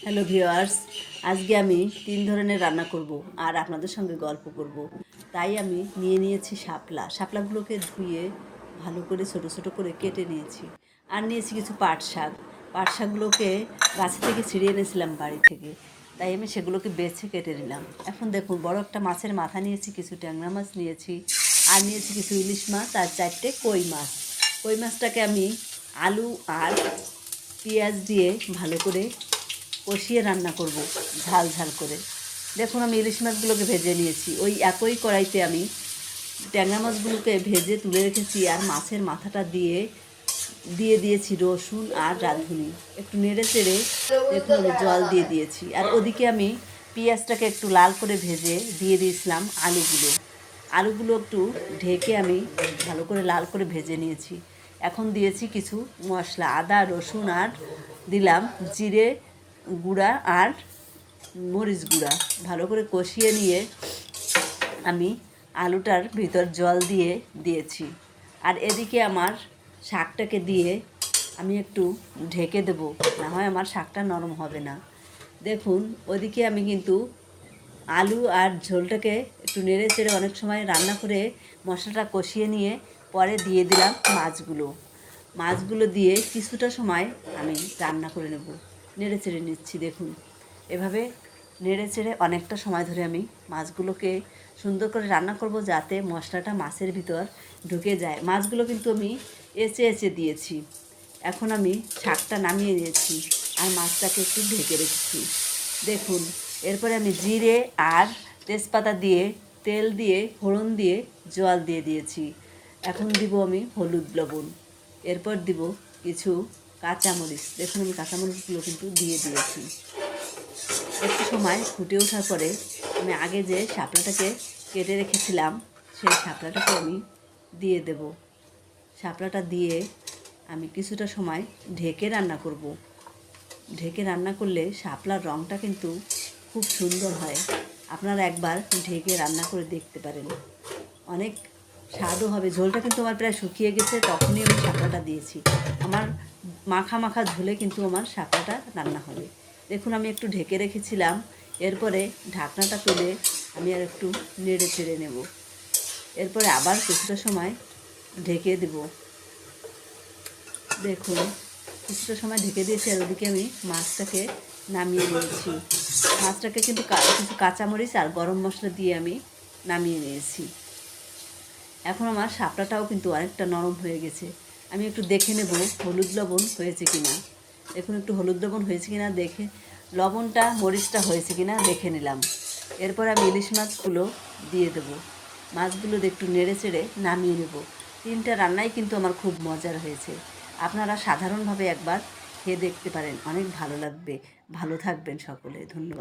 Hello viewers, আজকে আমি 3 ধরনের রান্না করব আর আপনাদের সঙ্গে গল্প করব। তাই আমি নিয়েছি শাপলাগুলোকে ধুয়ে ভালো করে ছোট ছোট করে কেটে নিয়েছি। আর নিয়েছি কিছু পাট শাকগুলোকে গাছ থেকে ছিঁড়িয়ে এনেছিলাম বাড়ি থেকে। তাই আমি সেগুলোকে বেছে কেটে নিলাম। এখন দেখুন, বড় একটা মাছের মাথা নিয়েছি, কিছু ট্যাংরা মাছ নিয়েছি, আর নিয়েছি কিছু ইলিশ মাছ আর 4টে কই মাছ। কই মাছটাকে আমি আলু আর পেঁয়াজ দিয়ে ভালো করে কষিয়ে রান্না করব, ঝাল ঝাল করে। দেখুন, আমি ইলিশ মাছগুলোকে ভেজে নিয়েছি। ওই একই কড়াইতে আমি ট্যাংরা মাছগুলোকে ভেজে তুলে রেখেছি, আর মাছের মাথাটা দিয়ে দিয়ে দিয়েছি রসুন আর রাঁধুনি। একটু নেড়ে চেড়ে দেখুন আমি জল দিয়ে দিয়েছি। আর ওদিকে আমি পেঁয়াজটাকে একটু লাল করে ভেজে দিয়ে দিয়েছিলাম আলুগুলো একটু ঢেকে আমি ভালো করে লাল করে ভেজে নিয়েছি। এখন দিয়েছি কিছু মশলা, আদা রসুন আর দিলাম জিরে গুঁড়া আর মরিচ গুঁড়া। ভালো করে কষিয়ে নিয়ে আমি আলুটার ভিতর জল দিয়ে দিয়েছি। আর এদিকে আমার শাকটাকে দিয়ে আমি একটু ঢেকে দেবো, না হয় আমার শাকটা নরম হবে না। দেখুন, ওদিকে আমি কিন্তু আলু আর ঝোলটাকে একটু নেড়ে চেড়ে অনেক সময় রান্না করে মশলাটা কষিয়ে নিয়ে পরে দিয়ে দিলাম মাছগুলো দিয়ে কিছুটা সময় আমি রান্না করে নেব। নেড়ে চেড়ে নিচ্ছি। দেখুন, এভাবে নেড়ে চেড়ে অনেকটা সময় ধরে আমি মাছগুলোকে সুন্দর করে রান্না করব, যাতে মশলাটা মাছের ভিতর ঢুকে যায়। মাছগুলো কিন্তু আমি এঁচে দিয়েছি। এখন আমি শাকটা নামিয়ে নিয়েছি আর মাছটাকে একটু ঢেকে রেখেছি। দেখুন, এরপরে আমি জিরে আর তেজপাতা দিয়ে তেল দিয়ে ফোড়ন দিয়ে জল দিয়ে দিয়েছি। এখন দিব আমি হলুদ লবণ, এরপর দিব কিছু কাঁচামরিচ। দেখুন, আমি কাঁচামরিচগুলো কিন্তু দিয়ে দিয়েছি। একটু সময় ফুটে ওঠার পরে আমি আগে যে শাপলাটাকে কেটে রেখেছিলাম সেই শাপলাটাকে আমি দিয়ে দেব। শাপলাটা দিয়ে আমি কিছুটা সময় ঢেকে রান্না করব। ঢেকে রান্না করলে শাপলার রঙটা কিন্তু খুব সুন্দর হয়। আপনারা একবার ঢেকে রান্না করে দেখতে পারেন, অনেক স্বাদও হবে। ঝোলটা কিন্তু আমার প্রায় শুকিয়ে গেছে, তখনই আমি শাপলাটা দিয়েছি। আমার মাখা মাখা ঝোলে কিন্তু আমার শাপলাটা রান্না হবে। দেখুন, আমি একটু ঢেকে রেখেছিলাম, এরপরে ঢাকনাটা তুলে আমি আর একটু নেড়ে চেড়ে নেব। এরপরে আবার কিছুটা সময় ঢেকে দেব। দেখুন, কিছুটা সময় ঢেকে দিয়েছি, আর ওদিকে আমি মাছটাকে নামিয়ে নিয়েছি। মাছটাকে কিন্তু কিছু কাঁচামরিচ আর গরম মশলা দিয়ে আমি নামিয়ে নিয়েছি। এখন আমার শাপলাটাও কিন্তু অনেকটা নরম হয়ে গেছে। আমি একটু দেখে নেব হলুদ লবণ হয়েছে কিনা। দেখুন, একটু হলুদ লবণ হয়েছে কিনা দেখে, লবণটা মরিচটা হয়েছে কিনা দেখে নিলাম। এরপর আমি ইলিশ মাছগুলো দিয়ে দেবো। মাছগুলো একটু নেড়ে চেড়ে নামিয়ে নেব। 3টা রান্নাই কিন্তু আমার খুব মজার হয়েছে। আপনারা সাধারণভাবে একবার খেয়ে দেখতে পারেন, অনেক ভালো লাগবে। ভালো থাকবেন সকলে, ধন্যবাদ।